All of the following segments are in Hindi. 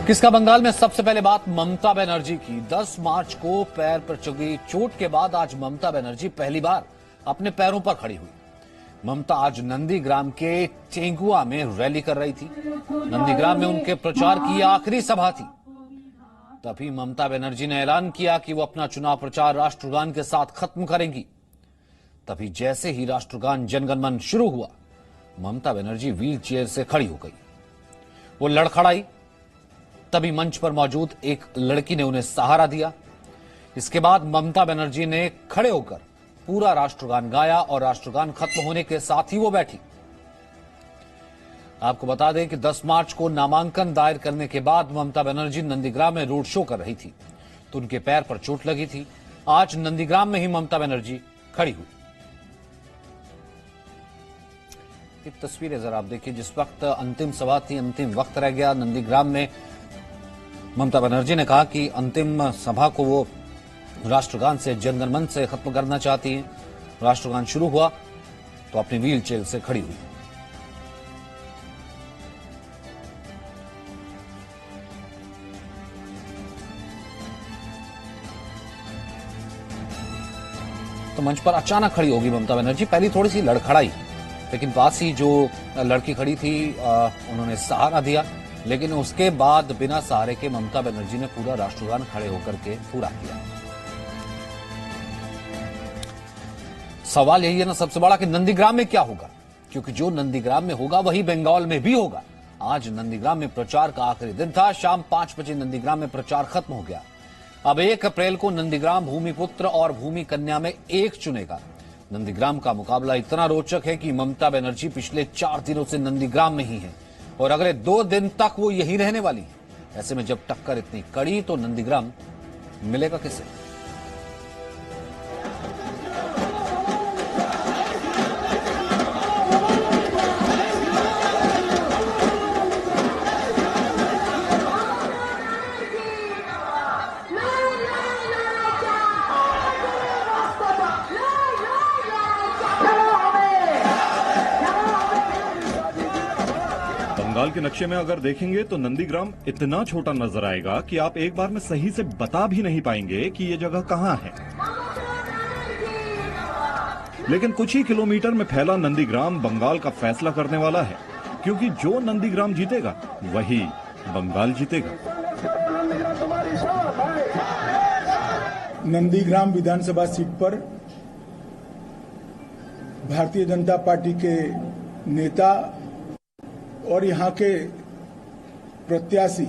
किसका बंगाल में सबसे पहले बात ममता बनर्जी की। 10 मार्च को पैर पर चुगी चोट के बाद आज ममता बनर्जी पहली बार अपने पैरों पर खड़ी हुई। ममता आज नंदीग्राम के चेंगुआ में रैली कर रही थी। नंदीग्राम में उनके प्रचार की आखिरी सभा थी। तभी ममता बनर्जी ने ऐलान किया कि वो अपना चुनाव प्रचार राष्ट्रगान के साथ खत्म करेंगी। तभी जैसे ही राष्ट्रगान जनगण मन शुरू हुआ, ममता बनर्जी व्हील चेयर से खड़ी हो गई। वो लड़खड़ाई। तभी मंच पर मौजूद एक लड़की ने उन्हें सहारा दिया। इसके बाद ममता बनर्जी ने खड़े होकर पूरा राष्ट्रगान गाया और राष्ट्रगान खत्म होने के साथ ही वो बैठी। आपको बता दें कि 10 मार्च को नामांकन दायर करने के बाद ममता बनर्जी नंदीग्राम में रोड शो कर रही थी, तो उनके पैर पर चोट लगी थी। आज नंदीग्राम में ही ममता बनर्जी खड़ी हुई। एक तस्वीर है, जरा आप देखिए। जिस वक्त अंतिम सभा थी, अंतिम वक्त रह गया नंदीग्राम में, ममता बनर्जी ने कहा कि अंतिम सभा को वो राष्ट्रगान से जनगण मन से खत्म करना चाहती हैं। राष्ट्रगान शुरू हुआ तो अपनी व्हील चेयर से खड़ी हुई। तो मंच पर अचानक खड़ी होगी ममता बनर्जी। पहली थोड़ी सी लड़खड़ाई, लेकिन पास ही जो लड़की खड़ी थी उन्होंने सहारा दिया। लेकिन उसके बाद बिना सहारे के ममता बनर्जी ने पूरा राष्ट्रगान खड़े होकर के पूरा किया। सवाल यही है ना सबसे बड़ा कि नंदीग्राम में क्या होगा, क्योंकि जो नंदीग्राम में होगा वही बंगाल में भी होगा। आज नंदीग्राम में प्रचार का आखिरी दिन था। शाम 5 बजे नंदीग्राम में प्रचार खत्म हो गया। अब 1 अप्रैल को नंदीग्राम भूमिपुत्र और भूमि कन्या में एक चुनेगा। नंदीग्राम का मुकाबला इतना रोचक है कि ममता बनर्जी पिछले 4 दिनों से नंदीग्राम में ही है और अगले 2 दिन तक वो यही रहने वाली है। ऐसे में जब टक्कर इतनी कड़ी तो नंदीग्राम मिलेगा किसे? बंगाल के नक्शे में अगर देखेंगे तो नंदीग्राम इतना छोटा नजर आएगा कि आप एक बार में सही से बता भी नहीं पाएंगे कि ये जगह कहां है। लेकिन कुछ ही किलोमीटर में फैला नंदीग्राम बंगाल का फैसला करने वाला है, क्योंकि जो नंदीग्राम जीतेगा वही बंगाल जीतेगा। नंदीग्राम विधानसभा सीट पर भारतीय जनता पार्टी के नेता और यहाँ के प्रत्याशी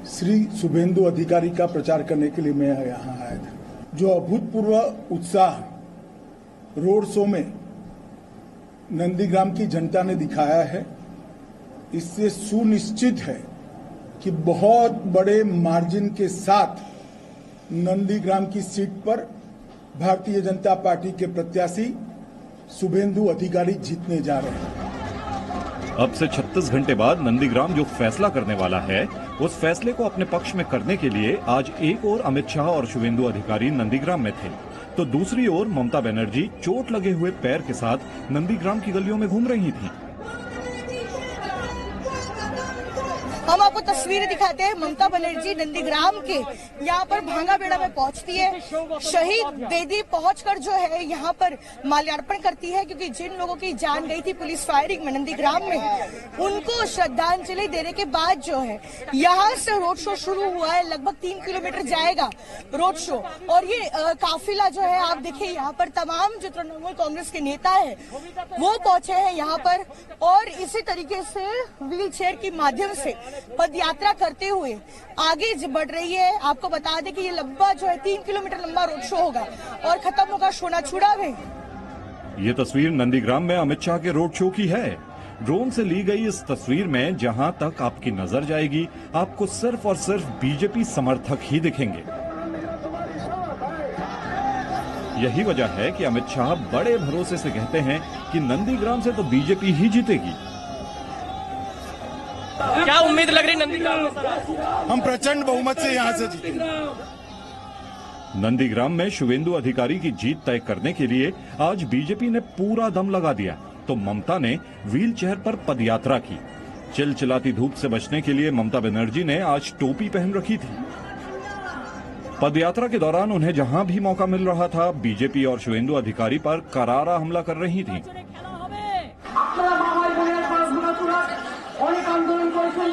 श्री शुभेंदु अधिकारी का प्रचार करने के लिए मैं यहाँ आया था। जो अभूतपूर्व उत्साह रोड शो में नंदीग्राम की जनता ने दिखाया है, इससे सुनिश्चित है कि बहुत बड़े मार्जिन के साथ नंदीग्राम की सीट पर भारतीय जनता पार्टी के प्रत्याशी शुभेंदु अधिकारी जीतने जा रहे हैं। अब से 36 घंटे बाद नंदीग्राम जो फैसला करने वाला है, उस फैसले को अपने पक्ष में करने के लिए आज एक ओर अमित शाह और शुभेंदु अधिकारी नंदीग्राम में थे, तो दूसरी ओर ममता बनर्जी चोट लगे हुए पैर के साथ नंदीग्राम की गलियों में घूम रही थी। हम आपको तस्वीरें दिखाते हैं। ममता बनर्जी नंदीग्राम के यहाँ पर भांगाबेड़ा में पहुंचती है। शहीद वेदी पहुंचकर जो है यहाँ पर माल्यार्पण करती है, क्योंकि जिन लोगों की जान गई थी पुलिस फायरिंग में नंदीग्राम में, उनको श्रद्धांजलि देने के बाद जो है यहाँ से रोड शो शुरू हुआ है। लगभग 3 किलोमीटर जाएगा रोड शो और ये काफिला जो है आप देखिए यहाँ पर तमाम जो तृणमूल कांग्रेस के नेता है वो पहुंचे हैं यहाँ पर और इसी तरीके से व्हील चेयर के माध्यम से पदयात्रा करते हुए आगे बढ़ रही है। आपको बता दें कि ये लंबा जो है 3 किलोमीटर लंबा रोड शो होगा और खत्म होगा सोनाचूड़ा में। ये तस्वीर नंदीग्राम में अमित शाह के रोड शो की है। ड्रोन से ली गई इस तस्वीर में जहां तक आपकी नजर जाएगी, आपको सिर्फ और सिर्फ बीजेपी समर्थक ही दिखेंगे। यही वजह है कि अमित शाह बड़े भरोसे से कहते हैं कि नंदीग्राम से तो बीजेपी ही जीतेगी। क्या उम्मीद लग रही नंदीग्राम में? हम प्रचंड बहुमत से यहाँ से जीतेंगे। नंदीग्राम में शुभेंदु अधिकारी की जीत तय करने के लिए आज बीजेपी ने पूरा दम लगा दिया, तो ममता ने व्हील चेयर पर पदयात्रा की। चिलचिलाती धूप से बचने के लिए ममता बनर्जी ने आज टोपी पहन रखी थी। पदयात्रा के दौरान उन्हें जहां भी मौका मिल रहा था, बीजेपी और शुवेंदु अधिकारी पर करारा हमला कर रही थी। অনেক আন্দোলন করেছেন,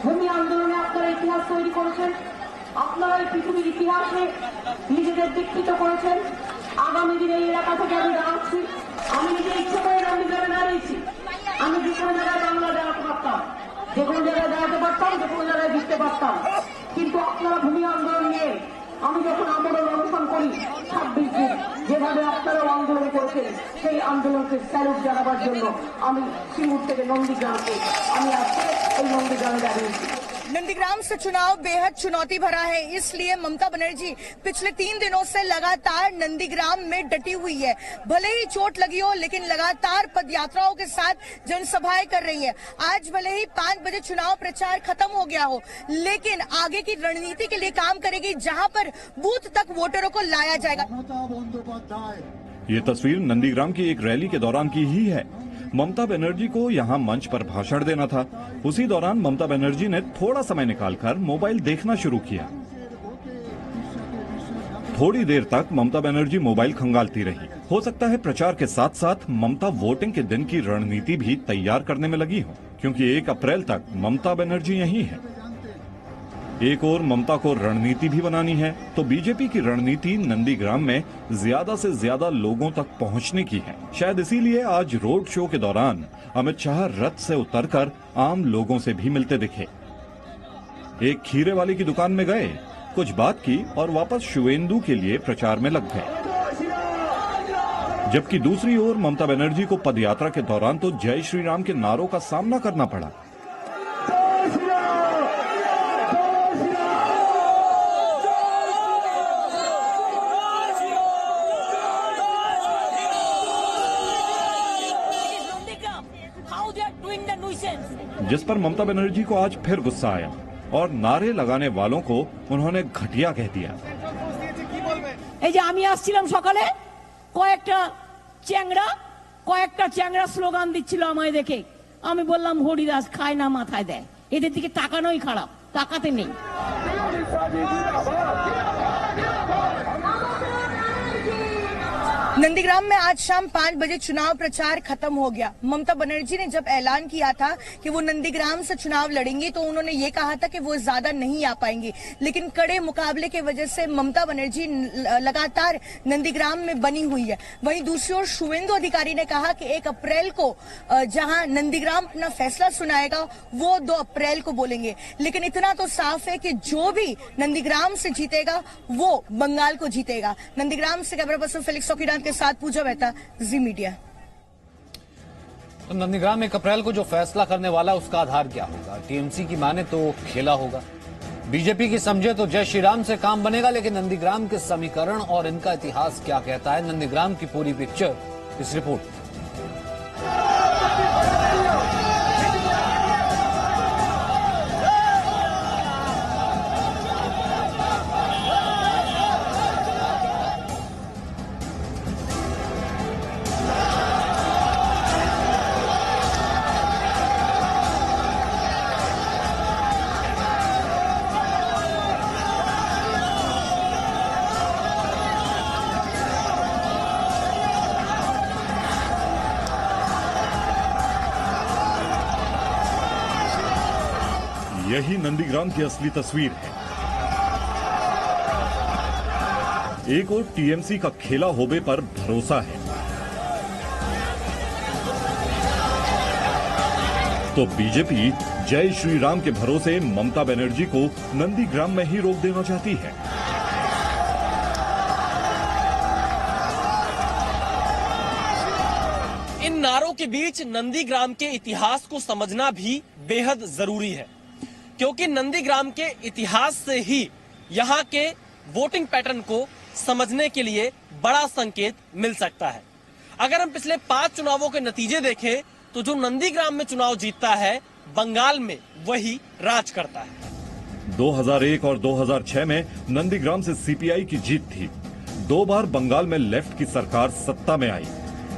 ভূমি আন্দোলনে আপনারা ইতিহাস তৈরি করেছেন, আপনারা এই পৃথিবীর ইতিহাসে নিজেদের বিকৃত করেছেন। আগামী দিনে এই এলাকা থেকে আমি দাঁড়াচ্ছি, আমি নিজে ইচ্ছে করে নন্দীগ্রামে দাঁড়িয়েছি। আমি যে কোনো জায়গায় বাংলা দাঁড়াতে পারতাম, যে কোনো জায়গায় দাঁড়াতে পারতাম, যে কোনো জায়গায় জিততে পারতাম, কিন্তু আপনারা ভূমি আন্দোলন নিয়ে আমি যখন আন্দোলন অনুসরণ করি 26 দিন যেভাবে আপনারাও আন্দোলন করেছেন, সেই আন্দোলনকে স্যালুট জানাবার জন্য আমি সিঙ্গুর থেকে নন্দীগ্রামকে আমি আজকে এই নন্দীগ্রামে দাঁড়িয়েছি। नंदीग्राम से चुनाव बेहद चुनौती भरा है, इसलिए ममता बनर्जी पिछले 3 दिनों से लगातार नंदीग्राम में डटी हुई है। भले ही चोट लगी हो, लेकिन लगातार पदयात्राओं के साथ जनसभाएं कर रही है। आज भले ही 5 बजे चुनाव प्रचार खत्म हो गया हो, लेकिन आगे की रणनीति के लिए काम करेगी, जहां पर बूथ तक वोटरों को लाया जाएगा। ये तस्वीर नंदीग्राम की एक रैली के दौरान की ही है। ममता बनर्जी को यहां मंच पर भाषण देना था। उसी दौरान ममता बनर्जी ने थोड़ा समय निकालकर मोबाइल देखना शुरू किया। थोड़ी देर तक ममता बनर्जी मोबाइल खंगालती रही। हो सकता है प्रचार के साथ साथ ममता वोटिंग के दिन की रणनीति भी तैयार करने में लगी हो, क्योंकि 1 अप्रैल तक ममता बनर्जी यहीं है। एक और ममता को रणनीति भी बनानी है, तो बीजेपी की रणनीति नंदीग्राम में ज्यादा से ज्यादा लोगों तक पहुंचने की है। शायद इसीलिए आज रोड शो के दौरान अमित शाह रथ से उतरकर आम लोगों से भी मिलते दिखे। एक खीरे वाले की दुकान में गए, कुछ बात की और वापस शुवेंदु के लिए प्रचार में लग गए। जबकि दूसरी ओर ममता बनर्जी को पदयात्रा के दौरान तो जय श्री राम के नारों का सामना करना पड़ा। जिस पर ममता बनर्जी को आज फिर गुस्सा आया और नारे लगाने वालों को उन्होंने घटिया कह दिया। এই যে আমি আসছিলাম সকালে, কয়েকটা চ্যাংড়া স্লোগান দিচ্ছিল আমায় দেখে। আমি বললাম হরিদাস খায় না মাথায় দেয়, এদের দিকে তাকানোই খারাপ, তাকাতে নেই। नंदीग्राम में आज शाम 5 बजे चुनाव प्रचार खत्म हो गया। ममता बनर्जी ने जब ऐलान किया था कि वो नंदीग्राम से चुनाव लड़ेंगी, तो उन्होंने ये कहा था कि वो ज्यादा नहीं आ पाएंगी, लेकिन कड़े मुकाबले की वजह से ममता बनर्जी लगातार नंदीग्राम में बनी हुई है। वहीं दूसरी ओर शुवेंदु अधिकारी ने कहा कि 1 अप्रैल को जहां नंदीग्राम अपना फैसला सुनाएगा, वो 2 अप्रैल को बोलेंगे। लेकिन इतना तो साफ है कि जो भी नंदीग्राम से जीतेगा वो बंगाल को जीतेगा। नंदीग्राम से कैमरा पर्सन फेलिक्स चौकीदार के साथ पूजा मेहता, जी मीडिया। तो नंदीग्राम 1 अप्रैल को जो फैसला करने वाला उसका आधार क्या होगा? टीएमसी की माने तो खेला होगा, बीजेपी की समझे तो जय श्री राम से काम बनेगा। लेकिन नंदीग्राम के समीकरण और इनका इतिहास क्या कहता है, नंदीग्राम की पूरी पिक्चर इस रिपोर्ट। यही नंदीग्राम की असली तस्वीर है। एक और टीएमसी का खेला होबे पर भरोसा है, तो बीजेपी जय श्री राम के भरोसे ममता बनर्जी को नंदीग्राम में ही रोक देना चाहती है। इन नारों के बीच नंदीग्राम के इतिहास को समझना भी बेहद जरूरी है, क्योंकि नंदीग्राम के इतिहास से ही यहाँ के वोटिंग पैटर्न को समझने के लिए बड़ा संकेत मिल सकता है। अगर हम पिछले 5 चुनावों के नतीजे देखें, तो जो नंदीग्राम में चुनाव जीतता है, बंगाल में वही राज करता है। 2001 और 2006 में नंदीग्राम से सीपीआई की जीत थी। 2 बार बंगाल में लेफ्ट की सरकार सत्ता में आई।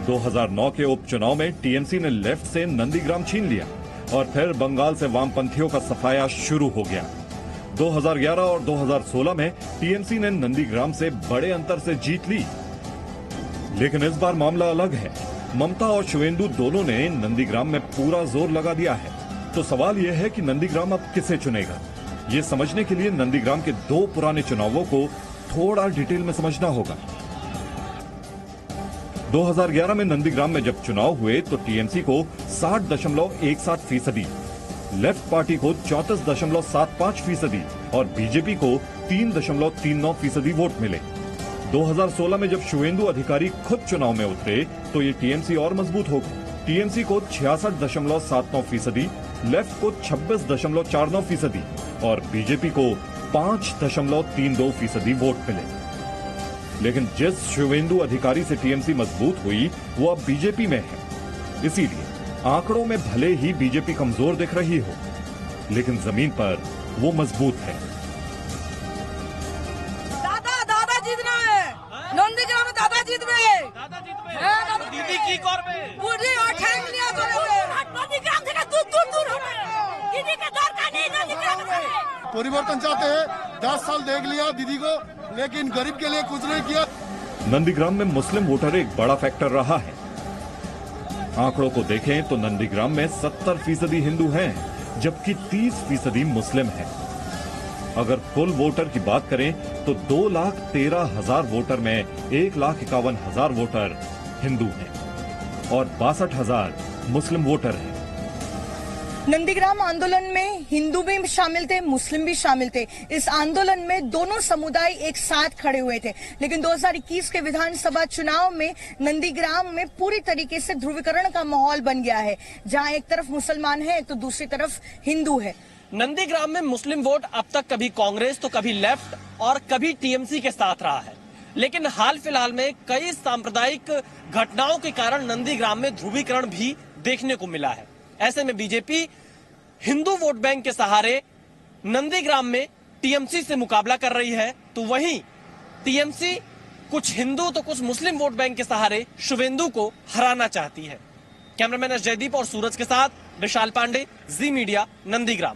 2009 के उपचुनाव में टीएमसी ने लेफ्ट से नंदीग्राम छीन लिया। और फिर बंगाल से वामपंथियों का सफाया शुरू हो गया। 2011 और 2016 में टीएमसी ने नंदीग्राम से बड़े अंतर से जीत ली। लेकिन इस बार मामला अलग है। ममता और शुवेंदु दोनों ने नंदीग्राम में पूरा जोर लगा दिया है। तो सवाल यह है कि नंदीग्राम अब किसे चुनेगा। ये समझने के लिए नंदीग्राम के 2 पुराने चुनावों को थोड़ा डिटेल में समझना होगा। 2011 में नंदीग्राम में जब चुनाव हुए तो टीएमसी को 60.17%, लेफ्ट पार्टी को 34.75% और बीजेपी को 3.39% वोट मिले। 2016 में जब शुवेंदु अधिकारी खुद चुनाव में उतरे तो ये टीएमसी और मजबूत हो गई। टीएमसी को 66.79%, लेफ्ट को 26.49% और बीजेपी को 5.32% वोट मिले। लेकिन जिस शुवेंदु अधिकारी से टीएमसी मजबूत हुई वो अब बीजेपी में है। इसीलिए आंकड़ों में भले ही बीजेपी कमजोर दिख रही हो, लेकिन जमीन पर वो मजबूत है। दादा जीतना है, नंदीग्राम में दादा जीतबे। दीदी की करबे बुढ़ी और ठेंग लिया करे नंदीग्राम থেকে दूर होने दीदी के दरकार नहीं नंदीग्राम में। परिवर्तन चाहते हैं। 10 साल देख लिया दीदी को, लेकिन गरीब के लिए कुछ नहीं किया। नंदीग्राम में मुस्लिम वोटर एक बड़ा फैक्टर रहा है। आंकड़ों को देखें तो नंदीग्राम में 70% हिंदू हैं, जबकि 30% मुस्लिम हैं। अगर कुल वोटर की बात करें तो 2,13,000 वोटर में 1,51,000 वोटर हिंदू हैं और 62,000 मुस्लिम वोटर हैं। नंदीग्राम आंदोलन में हिंदू भी शामिल थे, मुस्लिम भी शामिल थे। इस आंदोलन में दोनों समुदाय एक साथ खड़े हुए थे। लेकिन 2021 के विधानसभा चुनाव में नंदीग्राम में पूरी तरीके से ध्रुवीकरण का माहौल बन गया है, जहां एक तरफ मुसलमान है तो दूसरी तरफ हिंदू है। नंदीग्राम में मुस्लिम वोट अब तक कभी कांग्रेस तो कभी लेफ्ट और कभी टीएमसी के साथ रहा है। लेकिन हाल फिलहाल में कई सांप्रदायिक घटनाओं के कारण नंदीग्राम में ध्रुवीकरण भी देखने को मिला है। ऐसे में बीजेपी हिंदू वोट बैंक के सहारे नंदीग्राम में टीएमसी से मुकाबला कर रही है, तो वहीं टीएमसी कुछ हिंदू तो कुछ मुस्लिम वोट बैंक के सहारे शुवेंदु को हराना चाहती है। कैमरामैन जयदीप और सूरज के साथ विशाल पांडे, जी मीडिया, नंदीग्राम।